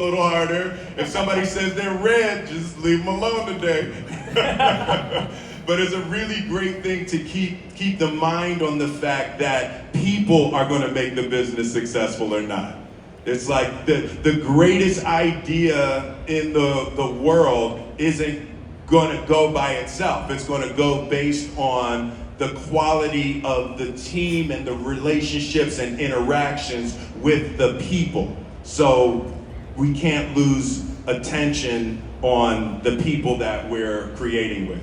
a little harder. If somebody says they're red, just leave them alone today. But it's a really great thing to keep the mind on the fact that people are going to make the business successful or not. It's like the greatest idea in the world isn't going to go by itself. It's going to go based on the quality of the team and the relationships and interactions with the people. So we can't lose attention on the people that we're creating with.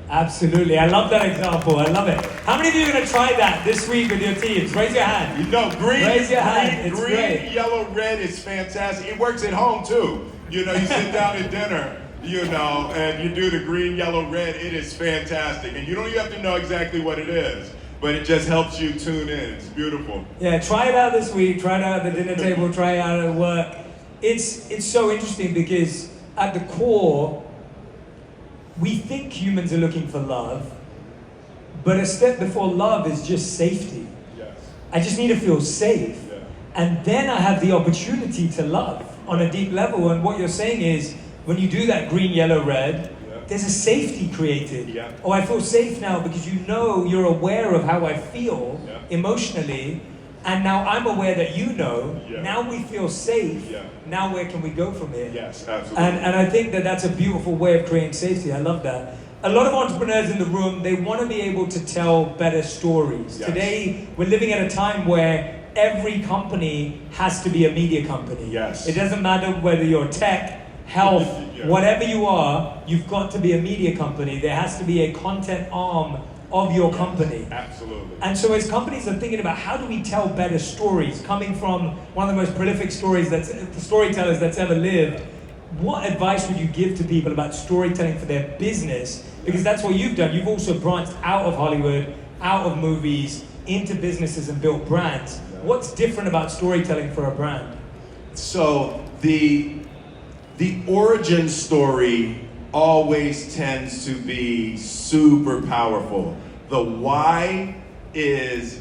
Absolutely, I love that example, I love it. How many of you are going to try that this week with your teams? Raise your hand. You know, Raise your hand. It's green, great. yellow, red is fantastic. It works at home too. You know, you sit down at dinner, you know, and you do the green, yellow, red. It is fantastic. And you don't even have to know exactly what it is, but it just helps you tune in. It's beautiful. Yeah, try it out this week. Try it out at the dinner table. Try it out at work. It's so interesting because at the core, we think humans are looking for love, but a step before love is just safety. Yes. I just need to feel safe. Yeah. And then I have the opportunity to love on a deep level. And what you're saying is, when you do that green, yellow, red, there's a safety created. Yeah. Oh, I feel safe now because you know, you're aware of how I feel emotionally. And now I'm aware that you know. Yeah. Now we feel safe. Yeah. Now where can we go from here? Yes, absolutely. And I think that that's a beautiful way of creating safety. I love that. A lot of entrepreneurs in the room, they want to be able to tell better stories. Yes. Today, we're living at a time where every company has to be a media company. Yes. It doesn't matter whether you're tech, health, Yeah. whatever you are, you've got to be a media company. There has to be a content arm of your company. Absolutely. And so as companies are thinking about how do we tell better stories, coming from one of the most prolific storytellers that's ever lived, what advice would you give to people about storytelling for their business? Because that's what you've done. You've also branched out of Hollywood, out of movies, into businesses and built brands. What's different about storytelling for a brand? So the origin story always tends to be super powerful. The why is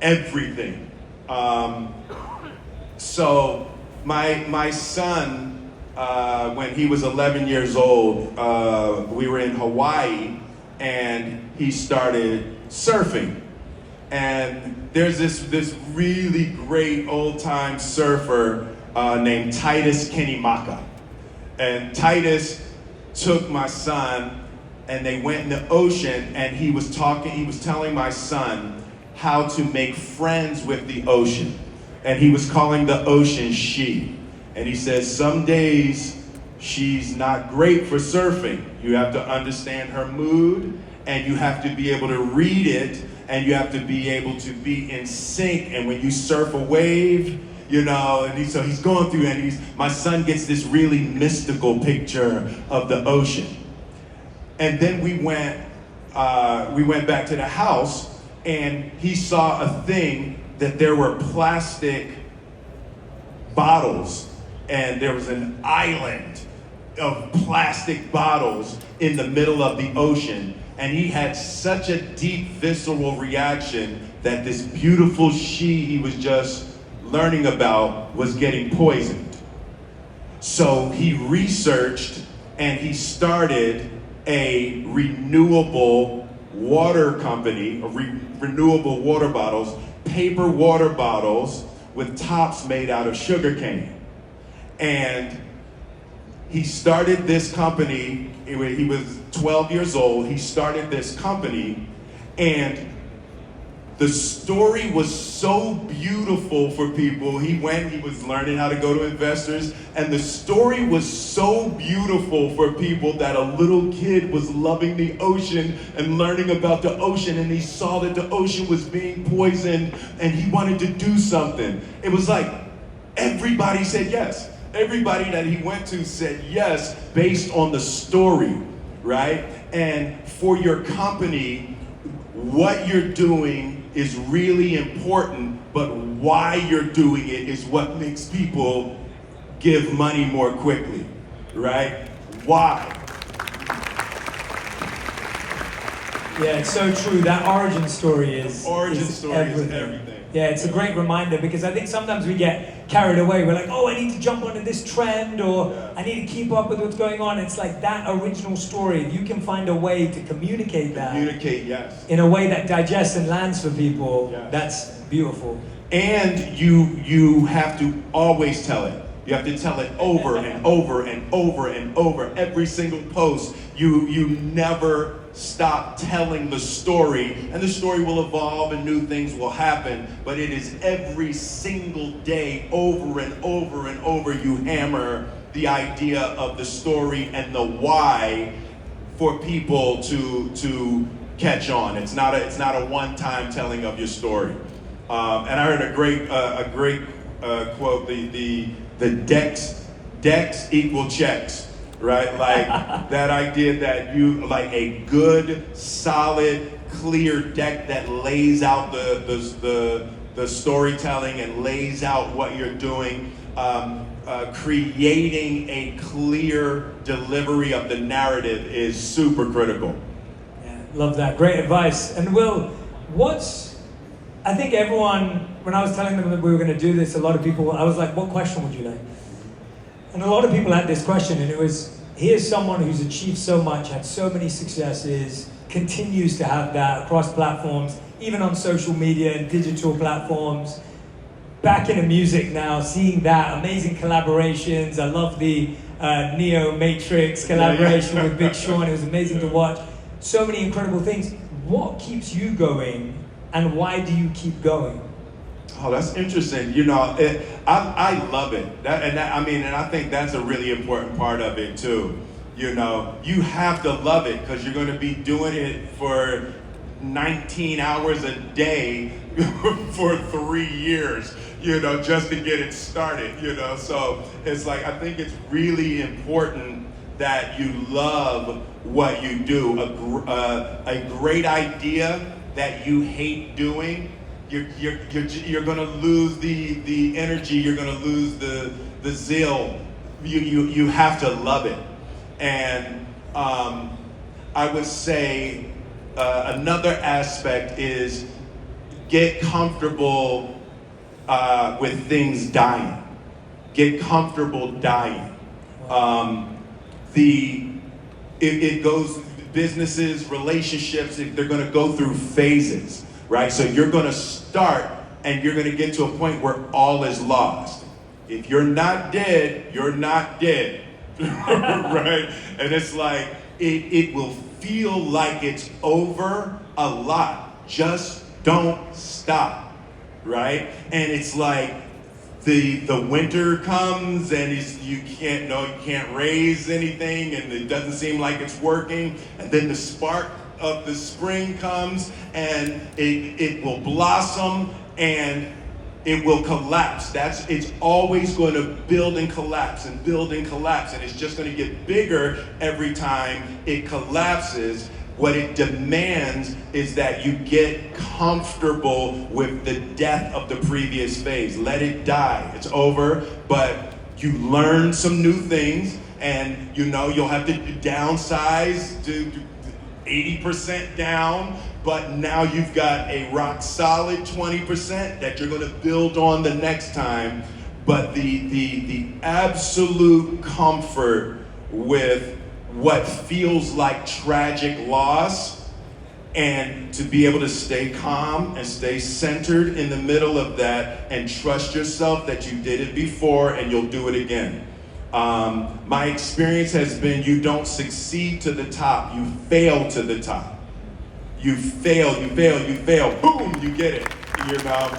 everything. So my son, when he was 11 years old, we were in Hawaii and he started surfing. And there's this really great old-time surfer named Titus Kenimaka. And Titus took my son and they went in the ocean, and he was telling my son how to make friends with the ocean. And he was calling the ocean she. And he says, some days she's not great for surfing. You have to understand her mood, and you have to be able to read it, and you have to be able to be in sync. And when you surf a wave, you know, and so he's going through, and my son gets this really mystical picture of the ocean. And then we went back to the house, and he saw a thing that there were plastic bottles, and there was an island of plastic bottles in the middle of the ocean. And he had such a deep visceral reaction that this beautiful she he was just learning about was getting poisoned. So he researched and he started a renewable water company, renewable water bottles, paper water bottles with tops made out of sugarcane. And he started this company. He was 12 years old. He started this company, and the story was so beautiful for people. He was learning how to go to investors, and the story was so beautiful for people that a little kid was loving the ocean and learning about the ocean, and he saw that the ocean was being poisoned, and he wanted to do something. It was like everybody said yes. Everybody that he went to said yes based on the story, right? And for your company, what you're doing is really important, but why you're doing it is what makes people give money more quickly, right? Why? Yeah, it's so true. That origin story is Origin story is everything. everything. Yeah, it's a great reminder because I think sometimes we get carried away. We're like, oh, I need to jump onto this trend, or Yeah. I need to keep up with what's going on. It's like that original story. If you can find a way to communicate that Communicate, yes. in a way that digests and lands for people, Yes. that's beautiful. And you have to always tell it. You have to tell it over and over and over and over. Every single post, you never stop telling the story, and the story will evolve and new things will happen, but it is every single day, over and over and over, you hammer the idea of the story and the why for people to catch on. It's not a one-time telling of your story. And I heard a great quote: the decks equal checks, right? Like that idea that you like a good, solid, clear deck that lays out the storytelling and lays out what you're doing. Creating a clear delivery of the narrative is super critical. Yeah, love that. Great advice. And Will, I think everyone, when I was telling them that we were going to do this, a lot of people, I was like, what question would you like? And a lot of people had this question, and it was, here's someone who's achieved so much, had so many successes, continues to have that across platforms, even on social media and digital platforms. Back into music now, seeing that, amazing collaborations. I love the Neo Matrix collaboration with Big Sean. It was amazing to watch. So many incredible things. What keeps you going, and why do you keep going? Oh, that's interesting. You know, I love it. And I think that's a really important part of it too. You know, you have to love it because you're going to be doing it for 19 hours a day for 3 years, you know, just to get it started, you know. So it's like, I think it's really important that you love what you do. A great idea that you hate doing, you're gonna lose the energy, you're gonna lose the zeal. You have to love it. And I would say another aspect is get comfortable with things dying. Get comfortable dying. It goes, businesses, relationships, they're going to go through phases, right? So you're going to start and you're going to get to a point where all is lost. If you're not dead, you're not dead, right? And it's like, it will feel like it's over a lot. Just don't stop, right? And it's like the winter comes and you can't raise anything and it doesn't seem like it's working. And then the spark of the spring comes and it will blossom and it will collapse. It's always going to build and collapse and build and collapse, and it's just going to get bigger every time it collapses. What it demands is that you get comfortable with the death of the previous phase. Let it die. It's over, but you learn some new things, and you know you'll have to downsize to 80% down, but now you've got a rock solid 20% that you're going to build on the next time. But the absolute comfort with what feels like tragic loss, and to be able to stay calm and stay centered in the middle of that and trust yourself that you did it before and you'll do it again. My experience has been you don't succeed to the top, you fail to the top. You fail, boom, you get it, you know.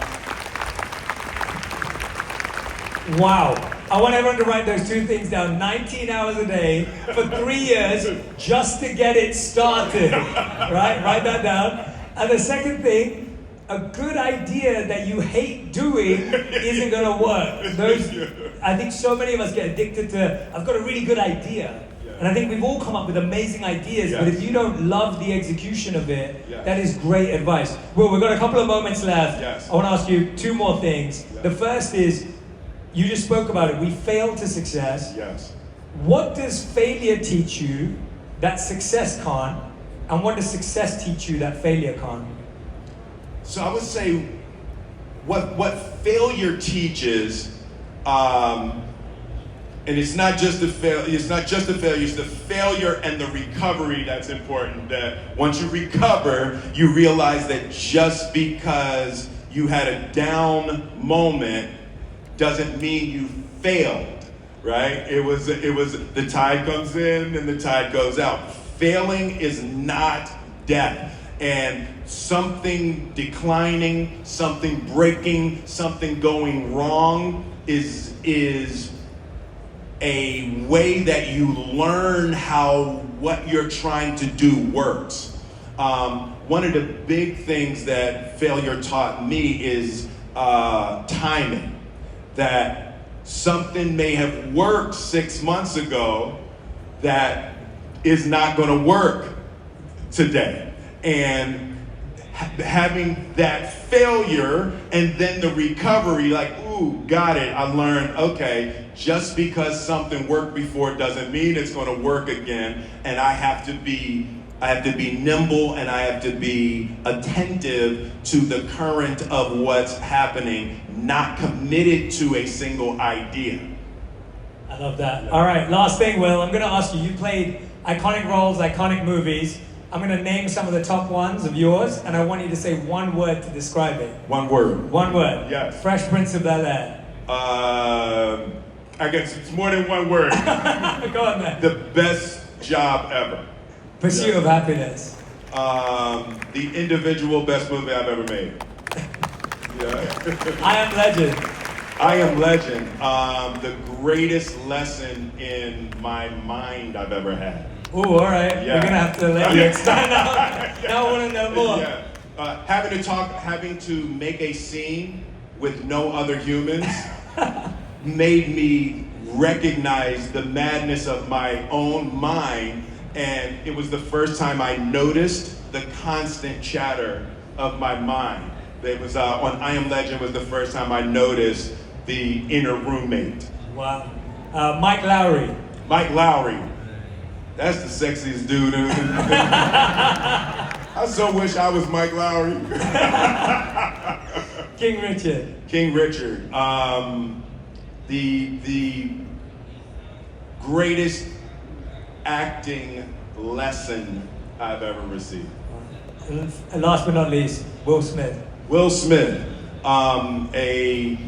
Wow. I want everyone to write those two things down. 19 hours a day for 3 years just to get it started. Right? Write that down. And the second thing, a good idea that you hate doing isn't going to work. I think so many of us get addicted to, I've got a really good idea. And I think we've all come up with amazing ideas, but if you don't love the execution of it, that is great advice. Well, we've got a couple of moments left. I want to ask you two more things. The first is, you just spoke about it. We fail to success. Yes. What does failure teach you that success can't? And what does success teach you that failure can't? So I would say what failure teaches And it's not just the failure. It's not just the failure. It's the failure and the recovery that's important. That once you recover, you realize that just because you had a down moment doesn't mean you failed. Right? It was the tide comes in and the tide goes out. Failing is not death. And something declining, something breaking, something going wrong is a way that you learn how what you're trying to do works. One of the big things that failure taught me is timing. That something may have worked 6 months ago that is not going to work today. And having that failure and then the recovery, like, ooh, got it, I learned, okay, just because something worked before doesn't mean it's going to work again. And I have to be nimble, and I have to be attentive to the current of what's happening, not committed to a single idea. I love that. All right, last thing, Will. I'm going to ask you. You played iconic roles, iconic movies. I'm going to name some of the top ones of yours, and I want you to say one word to describe it. One word. One word. Yes. Fresh Prince of Bel-Air. I guess it's more than one word. Go on then. The best job ever. Pursuit of Happiness. The individual best movie I've ever made. Yeah. I Am Legend. I Am Legend. The greatest lesson in my mind I've ever had. Ooh, all right. Yeah. We're going to have to let you expand out. Now I want to know more. Yeah. Having to make a scene with no other humans made me recognize the madness of my own mind. And it was the first time I noticed the constant chatter of my mind. It was on I Am Legend was the first time I noticed the inner roommate. Wow. Mike Lowry. Mike Lowry. That's the sexiest dude. I so wish I was Mike Lowry. King Richard. King Richard. The greatest acting lesson I've ever received. And last but not least, Will Smith. Will Smith, a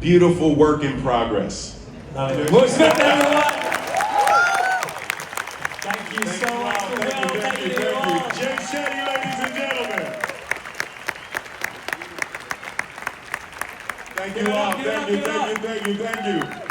beautiful work in progress. Will Smith, everyone! Thank you so much for Will. Thank you. Jay Shetty, ladies and gentlemen. Thank you all. Thank you.